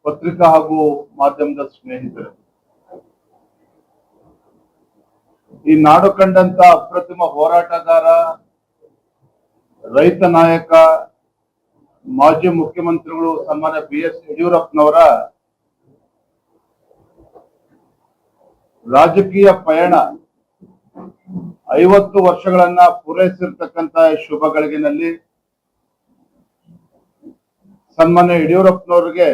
ಪತ್ರಿಕಾ ಹಾಗೂ ಮಾಧ್ಯಮದ ಸ್ನೇಹಿತರು, ಈ ನಾಡು ಕಂಡಂತ ಅಪ್ರತಿಮ ಹೋರಾಟಗಾರ, ರೈತ ನಾಯಕ, ಮಾಜಿ ಮುಖ್ಯಮಂತ್ರಿಗಳು ಸನ್ಮಾನ್ಯ BS ಯಡಿಯೂರಪ್ಪನವರ ರಾಜಕೀಯ ಪಯಣ 50 ವರ್ಷಗಳನ್ನ ಪೂರೈಸಿರ್ತಕ್ಕಂತ ಶುಭ ಗಳಿಗೆನಲ್ಲಿ ಸನ್ಮಾನ್ಯ ಯಡಿಯೂರಪ್ಪನವರಿಗೆ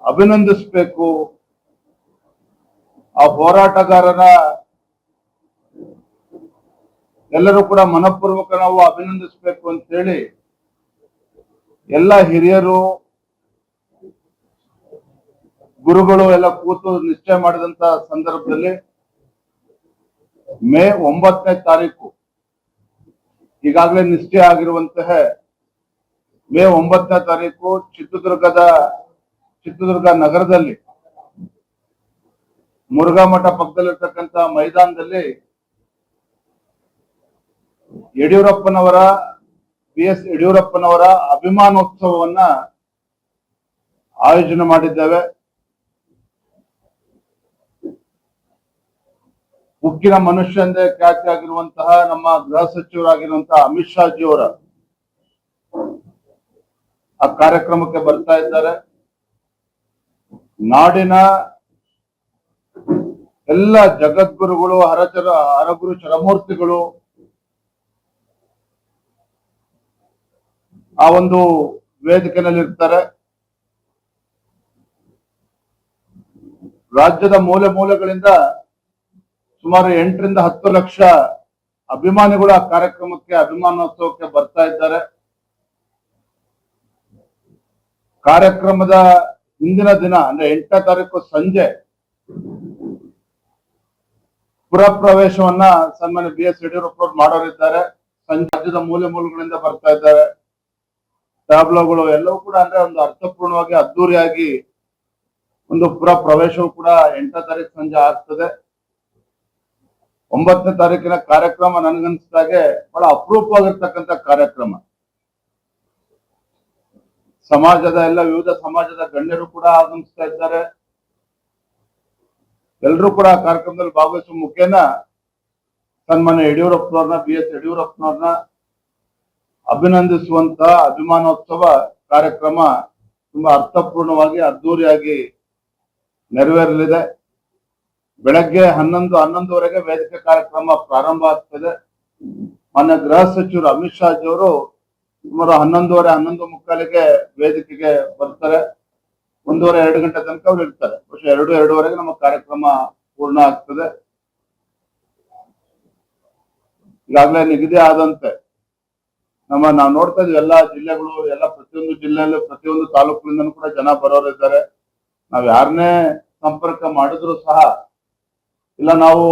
ಅಭಿನಂದಿಸಬೇಕು. ಆ ಹೋರಾಟಗಾರರ ಎಲ್ಲರೂ ಕೂಡ ಮನಪೂರ್ವಕ ನಾವು ಅಭಿನಂದಿಸಬೇಕು ಅಂತ ಹೇಳಿ ಎಲ್ಲ ಹಿರಿಯರು, ಗುರುಗಳು ಎಲ್ಲ ಕೂತು ನಿಶ್ಚಯ ಮಾಡಿದಂತ ಸಂದರ್ಭದಲ್ಲಿ ಮೇ 9ನೇ ತಾರೀಕು ಈಗಾಗಲೇ ನಿಶ್ಚಯ ಆಗಿರುವಂತಹ ಮೇ 9ನೇ ತಾರೀಕು ಚಿತ್ರದುರ್ಗ ನಗರದಲ್ಲಿ ಮುರುಘಾ ಮಠ ಪಕ್ಕದಲ್ಲಿರ್ತಕ್ಕಂಥ ಮೈದಾನದಲ್ಲಿ ಯಡಿಯೂರಪ್ಪನವರ BS ಯಡಿಯೂರಪ್ಪನವರ ಅಭಿಮಾನೋತ್ಸವವನ್ನ ಆಯೋಜನೆ ಮಾಡಿದ್ದೇವೆ. ಉಕ್ಕಿನ ಮನುಷ್ಯ ಎಂದೇ ಖ್ಯಾತಿಯಾಗಿರುವಂತಹ ನಮ್ಮ ಗೃಹ ಸಚಿವರಾಗಿರುವಂತಹ ಅಮಿತ್ ಶಾ ಜಿ ಅವರ ಆ ಕಾರ್ಯಕ್ರಮಕ್ಕೆ ಬರ್ತಾ ಇದ್ದಾರೆ. ನಾಡಿನ ಎಲ್ಲ ಜಗದ್ಗುರುಗಳು, ಹರಗುರು ಚರಮೂರ್ತಿಗಳು ಆ ಒಂದು ವೇದಿಕೆಯಲ್ಲಿ ಇರ್ತಾರೆ. ರಾಜ್ಯದ ಮೂಲೆ ಮೂಲೆಗಳಿಂದ ಸುಮಾರು 8 ರಿಂದ 10 ಲಕ್ಷ ಅಭಿಮಾನಿಗಳು ಆ ಕಾರ್ಯಕ್ರಮಕ್ಕೆ, ಅಭಿಮಾನೋತ್ಸವಕ್ಕೆ ಬರ್ತಾ ಇದ್ದಾರೆ. ಕಾರ್ಯಕ್ರಮದ ಹಿಂದಿನ ದಿನ ಅಂದ್ರೆ 8ನೇ ತಾರೀಕು ಸಂಜೆ ಪುರ ಪ್ರವೇಶವನ್ನ ಸನ್ಮಾನ್ಯ BS ಯಡಿಯೂರಪ್ಪ ಅವರು ಮಾಡೋರಿದ್ದಾರೆ. ಸಂಜೆ ರಾಜ್ಯದ ಮೂಲೆ ಮೂಲೆಗಳಿಂದ ಬರ್ತಾ ಇದ್ದಾರೆ. ಟ್ಯಾಬ್ಲೋಗಳು ಎಲ್ಲವೂ ಕೂಡ ಅಂದ್ರೆ ಒಂದು ಅರ್ಥಪೂರ್ಣವಾಗಿ ಅದ್ದೂರಿಯಾಗಿ ಒಂದು ಪುರ ಪ್ರವೇಶವೂ ಕೂಡ 8ನೇ ತಾರೀಕು ಸಂಜೆ ಆಗ್ತದೆ. 9ನೇ ತಾರೀಕಿನ ಕಾರ್ಯಕ್ರಮ ನನಗನ್ಸಿದಾಗೆ ಬಹಳ ಅಪರೂಪವಾಗಿರ್ತಕ್ಕಂಥ ಕಾರ್ಯಕ್ರಮ. ಸಮಾಜದ ವಿವಿಧ ಸಮಾಜದ ಗಣ್ಯರು ಕೂಡ ಆಗಮಿಸ್ತಾ ಇದ್ದಾರೆ. ಎಲ್ಲರೂ ಕೂಡ ಕಾರ್ಯಕ್ರಮದಲ್ಲಿ ಭಾಗವಹಿಸುವ ಮುಖೇನ ಸನ್ಮಾನ್ಯ ಯಡಿಯೂರಪ್ಪನವ್ರನ್ನ, BS ಯಡಿಯೂರಪ್ಪನವ್ರನ್ನ ಅಭಿನಂದಿಸುವಂತ ಅಭಿಮಾನೋತ್ಸವ ಕಾರ್ಯಕ್ರಮ ತುಂಬಾ ಅರ್ಥಪೂರ್ಣವಾಗಿ ಅದ್ದೂರಿಯಾಗಿ ನೆರವೇರಲಿದೆ. ಬೆಳಗ್ಗೆ 11:11ವರೆಗೆ ವೇದಿಕೆ ಕಾರ್ಯಕ್ರಮ ಪ್ರಾರಂಭ ಆಗ್ತದೆ. ಮಾನ್ಯ ಗೃಹ ಸಚಿವರು ಅಮಿತ್ ಶಾ ಜಿ ಅವರು ಸುಮಾರು 11:30 ವೇದಿಕೆಗೆ ಬರ್ತಾರೆ. 1.5 ಗಂಟೆ ತನಕ ಅವ್ರು ಇರ್ತಾರೆ. ಬಹುಶಃ 2:02ವರೆಗೆ ನಮ್ಮ ಕಾರ್ಯಕ್ರಮ ಪೂರ್ಣ ಆಗ್ತದೆ. ಈಗಾಗಲೇ ನಿಗದಿ ಆದಂತೆ ನಾವು ನೋಡ್ತಾ ಇದ್ವಿ, ಎಲ್ಲಾ ಜಿಲ್ಲೆಗಳು, ಪ್ರತಿಯೊಂದು ಜಿಲ್ಲೆಯಲ್ಲೂ ಪ್ರತಿಯೊಂದು ತಾಲೂಕಿನಿಂದನೂ ಕೂಡ ಜನ ಬರೋರಿದ್ದಾರೆ. ನಾವ್ ಯಾರನ್ನೇ ಸಂಪರ್ಕ ಮಾಡಿದ್ರು ಸಹ ಇಲ್ಲ ನಾವು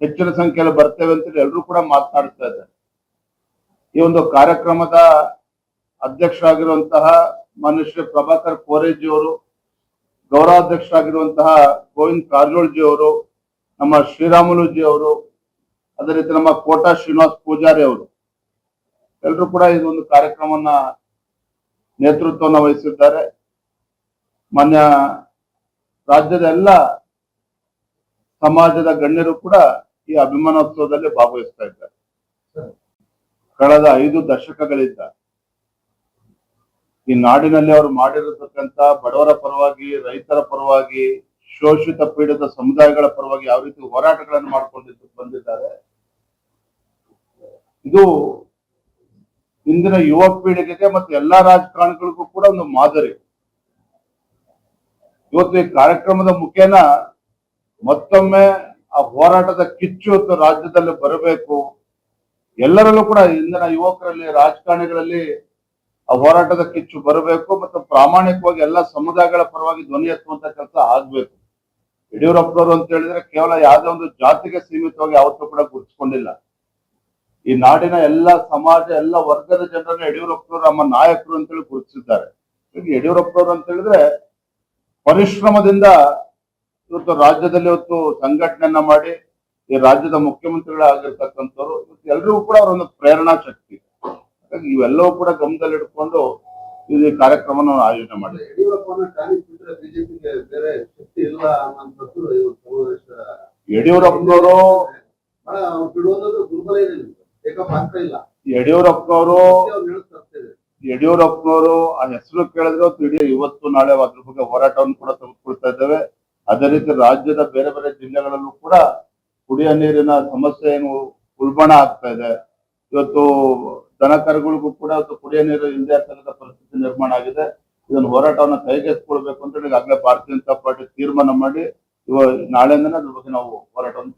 ಹೆಚ್ಚಿನ ಸಂಖ್ಯೆಯಲ್ಲಿ ಬರ್ತೇವೆ ಅಂತೇಳಿ ಎಲ್ಲರೂ ಕೂಡ ಮಾತನಾಡ್ತಾ ಇದ್ದಾರೆ. ಈ ಒಂದು ಕಾರ್ಯಕ್ರಮದ ಅಧ್ಯಕ್ಷರಾಗಿರುವಂತಹ ಮಾನ್ಯ ಶ್ರೀ ಪ್ರಭಾಕರ್ ಕೋರೆಜಿ ಅವರು, ಗೌರವಾಧ್ಯಕ್ಷರಾಗಿರುವಂತಹ ಗೋವಿಂದ್ ಕಾರಜೋಳ್ ಜಿ ಅವರು, ನಮ್ಮ ಶ್ರೀರಾಮುಲು ಜಿ ಅವರು, ಅದೇ ರೀತಿ ನಮ್ಮ ಕೋಟಾ ಶ್ರೀನಿವಾಸ್ ಪೂಜಾರಿ ಅವರು ಎಲ್ಲರೂ ಕೂಡ ಇದೊಂದು ಕಾರ್ಯಕ್ರಮವನ್ನ ನೇತೃತ್ವವನ್ನು ವಹಿಸಿದ್ದಾರೆ. ಮಾನ್ಯ ರಾಜ್ಯದ ಎಲ್ಲ ಸಮಾಜದ ಗಣ್ಯರು ಕೂಡ ಈ ಅಭಿಮಾನೋತ್ಸವದಲ್ಲಿ ಭಾಗವಹಿಸ್ತಾ ಇದ್ದಾರೆ. ಕಳೆದ 5 ದಶಕಗಳಿಂದ ಈ ನಾಡಿನಲ್ಲಿ ಅವರು ಮಾಡಿರತಕ್ಕಂತ ಬಡವರ ಪರವಾಗಿ, ರೈತರ ಪರವಾಗಿ, ಶೋಷಿತ ಪೀಡಿತ ಸಮುದಾಯಗಳ ಪರವಾಗಿ ಯಾವ ರೀತಿ ಹೋರಾಟಗಳನ್ನು ಬಂದಿದ್ದಾರೆ, ಇದು ಇಂದಿನ ಯುವ ಪೀಳಿಗೆಗೆ ಮತ್ತು ಎಲ್ಲಾ ರಾಜಕಾರಣಿಗಳಿಗೂ ಕೂಡ ಒಂದು ಮಾದರಿ. ಇವತ್ತು ಈ ಕಾರ್ಯಕ್ರಮದ ಮುಖೇನ ಮತ್ತೊಮ್ಮೆ ಆ ಹೋರಾಟದ ಕಿಚ್ಚು ರಾಜ್ಯದಲ್ಲಿ ಬರಬೇಕು. ಎಲ್ಲರಲ್ಲೂ ಕೂಡ ಇಂದಿನ ಯುವಕರಲ್ಲಿ, ರಾಜಕಾರಣಿಗಳಲ್ಲಿ ಆ ಹೋರಾಟದ ಕಿಚ್ಚು ಬರಬೇಕು ಮತ್ತು ಪ್ರಾಮಾಣಿಕವಾಗಿ ಎಲ್ಲ ಸಮುದಾಯಗಳ ಪರವಾಗಿ ಧ್ವನಿ ಎತ್ತುವಂತ ಕೆಲಸ ಆಗ್ಬೇಕು. ಯಡಿಯೂರಪ್ಪನವರು ಅಂತ ಹೇಳಿದ್ರೆ ಕೇವಲ ಯಾವುದೇ ಒಂದು ಜಾತಿಗೆ ಸೀಮಿತವಾಗಿ ಯಾವತ್ತೂ ಕೂಡ ಗುರುತಿಸಿಕೊಂಡಿಲ್ಲ. ಈ ನಾಡಿನ ಎಲ್ಲ ಸಮಾಜ, ಎಲ್ಲ ವರ್ಗದ ಜನರನ್ನ ಯಡಿಯೂರಪ್ಪನವರು ನಮ್ಮ ನಾಯಕರು ಅಂತೇಳಿ ಗುರುತಿಸಿದ್ದಾರೆ. ಯಡಿಯೂರಪ್ಪನವರು ಅಂತ ಹೇಳಿದ್ರೆ ಪರಿಶ್ರಮದಿಂದ ಇವತ್ತು ರಾಜ್ಯದಲ್ಲಿ ಇವತ್ತು ಸಂಘಟನೆಯನ್ನ ಮಾಡಿ ಈ ರಾಜ್ಯದ ಮುಖ್ಯಮಂತ್ರಿಗಳಾಗಿರ್ತಕ್ಕಂಥವ್ರು. ಇವತ್ತು ಎಲ್ರಿಗೂ ಕೂಡ ಅವರೊಂದು ಪ್ರೇರಣಾ ಶಕ್ತಿ. ಹಾಗಾಗಿ ಇವೆಲ್ಲವೂ ಕೂಡ ಗಮನದಲ್ಲಿ ಇಟ್ಕೊಂಡು ಈ ಕಾರ್ಯಕ್ರಮವನ್ನು ನಾವು ಆಯೋಜನೆ ಮಾಡಿದ್ವಿ. ಯಡಿಯೂರಪ್ಪನ ಟಾನಿಕ್ ಬಿಟ್ಟರೆ ಬಿಜೆಪಿಗೆ ಬೇರೆ ಶಕ್ತಿ ಇಲ್ಲ ಅನ್ನೋದು ಯಡಿಯೂರಪ್ಪನವರು ಬಿಡುವುದು ದುರ್ಬಲ ಇದೆ, ಟೇಕಪ್ ಆಗ್ತಾ ಇಲ್ಲ. ಯಡಿಯೂರಪ್ಪನವರು ಆ ಹೆಸರು ಕೇಳಿದ್ರೆ ಇಡೀ ಇವತ್ತು ನಾಳೆ ಅದ್ರ ಬಗ್ಗೆ ಹೋರಾಟವನ್ನು ಕೂಡ ತೆಗೆದುಕೊಳ್ತಾ ಇದ್ದೇವೆ. ಅದೇ ರೀತಿ ರಾಜ್ಯದ ಬೇರೆ ಬೇರೆ ಜಿಲ್ಲೆಗಳಲ್ಲೂ ಕೂಡ ಕುಡಿಯ ನೀರಿನ ಸಮಸ್ಯೆ ಏನು ಉಲ್ಬಣ ಆಗ್ತಾ ಇದೆ. ಇವತ್ತು ದನ ಕರುಗಳಿಗೂ ಕೂಡ ಇವತ್ತು ಕುಡಿಯ ನೀರು ಇಲ್ಲದೆ ಇರ್ತಕ್ಕಂಥ ಪರಿಸ್ಥಿತಿ ನಿರ್ಮಾಣ ಆಗಿದೆ. ಇದನ್ನು ಹೋರಾಟವನ್ನು ಕೈಗೆತ್ತಿಕೊಳ್ಬೇಕು ಅಂತ ಹೇಳಿ ಈಗಾಗಲೇ ಭಾರತೀಯ ಜನತಾ ಪಾರ್ಟಿ ತೀರ್ಮಾನ ಮಾಡಿ ನಾಳೆಯಿಂದನೇ ಅದ್ರ ಬಗ್ಗೆ ನಾವು ಹೋರಾಟವನ್ನು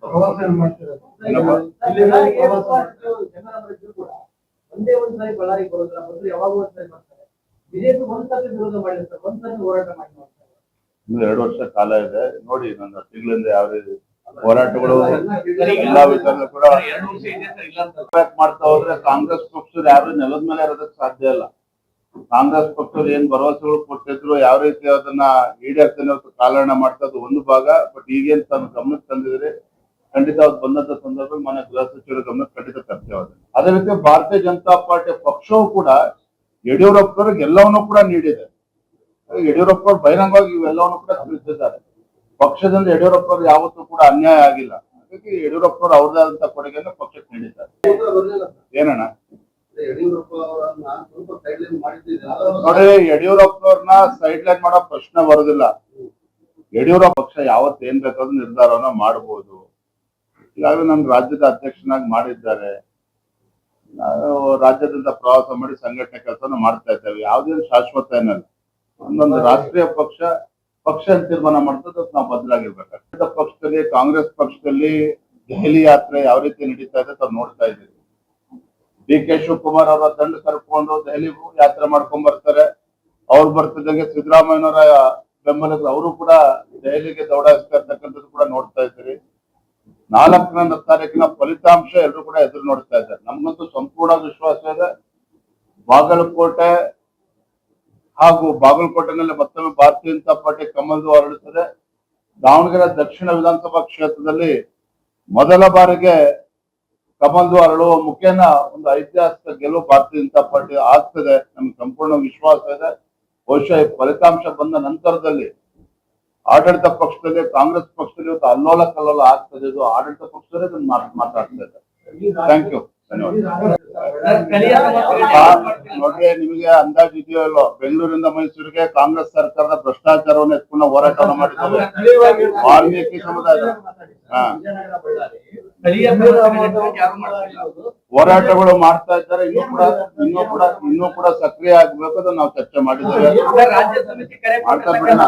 ಒಂದೇ ಒಂದ್ಸರಿ ಬಳ್ಳಾರಿಗೆ ಬರೋದ್ರ ಮೊದಲು ಯಾವಾಗ ಒಂದ್ಸರಿ ಬರ್ತಾರೆ. ಬಿಜೆಪಿ ಒಂದ್ಸರಿ ವಿರೋಧ ಮಾಡಿರ್ತಾರೆ, ಒಂದ್ಸರಿ ಹೋರಾಟ ಮಾಡಿ ಮಾಡ್ತಾರೆ. ಇನ್ನು 2 ವರ್ಷ ಕಾಲ ಇದೆ ನೋಡಿ. ನನ್ನ ತಿಂಗಳಿಂದ ಯಾವ ರೀತಿ ಹೋರಾಟಗಳು ಎಲ್ಲಾ ವಿಚಾರಗಳು ಕೂಡ ಮಾಡ್ತಾ ಹೋದ್ರೆ ಕಾಂಗ್ರೆಸ್ ಪಕ್ಷರು ಯಾರು ನೆಲದ ಮೇಲೆ ಇರೋದಕ್ಕೆ ಸಾಧ್ಯ ಇಲ್ಲ. ಕಾಂಗ್ರೆಸ್ ಪಕ್ಷರು ಏನ್ ಭರವಸೆಗಳು ಕೊಟ್ಟಿದ್ರು ಯಾವ ರೀತಿ ಅದನ್ನ ಈಡೇರ್ತೇನೆ ಕಾಲಹರಣ ಮಾಡ್ತಾ ಇದ್ದು ಒಂದು ಭಾಗ. ಬಟ್ ಈಗೇನ್ ತನ್ನ ಗಮನಕ್ಕೆ ತಂದಿದ್ರೆ ಖಂಡಿತ ಅವ್ರು ಬಂದಂತ ಸಂದರ್ಭದಲ್ಲಿ ಮನೆ ಗೃಹ ಸಚಿವರ ಗಮನಕ್ಕೆ ಖಂಡಿತ ತರ್ತೇವೆ. ಅದೇ ರೀತಿ ಭಾರತೀಯ ಜನತಾ ಪಾರ್ಟಿ ಪಕ್ಷವು ಕೂಡ ಯಡಿಯೂರಪ್ಪರಿಗೆ ಎಲ್ಲವನ್ನೂ ಕೂಡ ನೀಡಿದೆ. ಯಡಿಯೂರಪ್ಪ ಅವರು ಬಹಿರಂಗವಾಗಿ ಇವೆಲ್ಲವನ್ನು ಕೂಡ ತಿಳಿಸಿದ್ದಾರೆ. ಪಕ್ಷದಿಂದ ಯಡಿಯೂರಪ್ಪ ಯಾವತ್ತೂ ಕೂಡ ಅನ್ಯಾಯ ಆಗಿಲ್ಲ. ಹಾಗಾಗಿ ಯಡಿಯೂರಪ್ಪನವರು ಅವ್ರದೇ ಆದಂತ ಕೊಡುಗೆಯನ್ನು ಪಕ್ಷಕ್ಕೆ ನೀಡಿದ್ದಾರೆ. ಏನಣ್ಣ ನೋಡಿ, ಯಡಿಯೂರಪ್ಪನವ್ರನ್ನ ಸೈಡ್ ಲೈನ್ ಮಾಡೋ ಪ್ರಶ್ನೆ ಬರೋದಿಲ್ಲ. ಯಡಿಯೂರಪ್ಪ ಪಕ್ಷ ಯಾವತ್ತು ಏನ್ ಬೇಕಾದ್ರೂ ನಿರ್ಧಾರವನ್ನ ಮಾಡಬಹುದು. ಈಗಾಗಲೇ ನನ್ನ ರಾಜ್ಯದ ಅಧ್ಯಕ್ಷನಾಗಿ ಮಾಡಿದ್ದಾರೆ. ನಾನು ರಾಜ್ಯದಿಂದ ಪ್ರವಾಸ ಮಾಡಿ ಸಂಘಟನೆ ಕೆಲಸನ ಮಾಡ್ತಾ ಇದ್ದೇವೆ. ಯಾವುದೇನು ಶಾಶ್ವತ ಏನಲ್ಲ. ಒಂದೊಂದು ರಾಷ್ಟ್ರೀಯ ಪಕ್ಷ ತೀರ್ಮಾನ ಮಾಡ್ತದೆ, ನಾವು ಬದಲಾಗಿರ್ಬೇಕಾಗ್ತದೆ. ಪಕ್ಷದಲ್ಲಿ ಕಾಂಗ್ರೆಸ್ ಪಕ್ಷದಲ್ಲಿ ದೆಹಲಿ ಯಾತ್ರೆ ಯಾವ ರೀತಿ ನಡೀತಾ ಇದೆ ತಾವು ನೋಡ್ತಾ ಇದ್ದೀವಿ. ಡಿ.ಕೆ. ಶಿವಕುಮಾರ್ ಅವರ ತಂಡ ಕರ್ಕೊಂಡು ದೆಹಲಿ ಯಾತ್ರೆ ಮಾಡ್ಕೊಂಡ್ ಬರ್ತಾರೆ. ಅವ್ರು ಬರ್ತಿದ್ದಂಗೆ ಸಿದ್ದರಾಮಯ್ಯನವರ ಬೆಂಬಲಿಗರು ಅವರು ಕೂಡ ದೆಹಲಿಗೆ ದೌಡಾಯಿಸ್ತಾ ಇರ್ತಕ್ಕಂಥದ್ದು ಕೂಡ ನೋಡ್ತಾ ಇದ್ದೀರಿ. 4ನೇ ತಾರೀಕಿನ ಫಲಿತಾಂಶ ಎಲ್ಲರೂ ಕೂಡ ಎದುರು ನೋಡ್ತಾ ಇದ್ದಾರೆ. ನಮ್ಗಂತೂ ಸಂಪೂರ್ಣ ವಿಶ್ವಾಸ ಇದೆ. ಬಾಗಲಕೋಟೆನಲ್ಲಿ ಮತ್ತೊಮ್ಮೆ ಭಾರತೀಯ ಜನತಾ ಪಾರ್ಟಿ ಕಮಲದು ಹರಡುತ್ತದೆ. ದಾವಣಗೆರೆ ದಕ್ಷಿಣ ವಿಧಾನಸಭಾ ಕ್ಷೇತ್ರದಲ್ಲಿ ಮೊದಲ ಬಾರಿಗೆ ಕಮಲದು ಹರಳುವ ಮುಖೇನ ಒಂದು ಐತಿಹಾಸಿಕ ಗೆಲುವು ಭಾರತೀಯ ಜನತಾ ಪಾರ್ಟಿ ಆಗ್ತದೆ. ನಮ್ಗೆ ಸಂಪೂರ್ಣ ವಿಶ್ವಾಸ ಇದೆ. ಬಹುಶಃ ಫಲಿತಾಂಶ ಬಂದ ನಂತರದಲ್ಲಿ ಆಡಳಿತ ಪಕ್ಷದಲ್ಲಿ ಕಾಂಗ್ರೆಸ್ ಪಕ್ಷದಲ್ಲಿ ಇವತ್ತು ಅಲ್ಲೋಲ ಕಲ್ಲೋಲ ಆಗ್ತದೆ. ಇದು ಆಡಳಿತ ಪಕ್ಷದಲ್ಲೇ ಮಾತಾಡ್ತಾ ಇದೆ. ಥ್ಯಾಂಕ್ ಯು, ಧನ್ಯವಾದ. ನೋಡ್ರಿ, ನಿಮಗೆ ಅಂದಾಜು ಇದೆಯೋ ಇಲ್ಲೋ, ಬೆಂಗಳೂರಿಂದ ಮೈಸೂರಿಗೆ ಕಾಂಗ್ರೆಸ್ ಸರ್ಕಾರದ ಭ್ರಷ್ಟಾಚಾರವನ್ನು ಎತ್ಕೊಂಡು ಹೋರಾಟವನ್ನು ಮಾಡಿದ್ದಾರೆ ವಾಲ್ಮೀಕಿ ಸಮುದಾಯ. ಹೋರಾಟಗಳು ಮಾಡ್ತಾ ಇದ್ದಾರೆ. ಇನ್ನೂ ಕೂಡ ಸಕ್ರಿಯ ಆಗ್ಬೇಕು. ಅದನ್ನ ನಾವು ಚರ್ಚೆ ಮಾಡಿದ್ದೇವೆ. ಮಾಡ್ತಾ ಬಿಡೋಣ.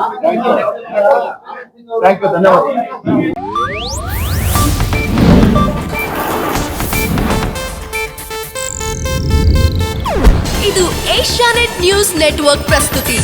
ಥ್ಯಾಂಕ್ ಯು, ಧನ್ಯವಾದ. ಇದು ಏಷ್ಯಾನೆಟ್ ನ್ಯೂಸ್ ನೆಟ್ವರ್ಕ್ ಪ್ರಸ್ತುತಿ.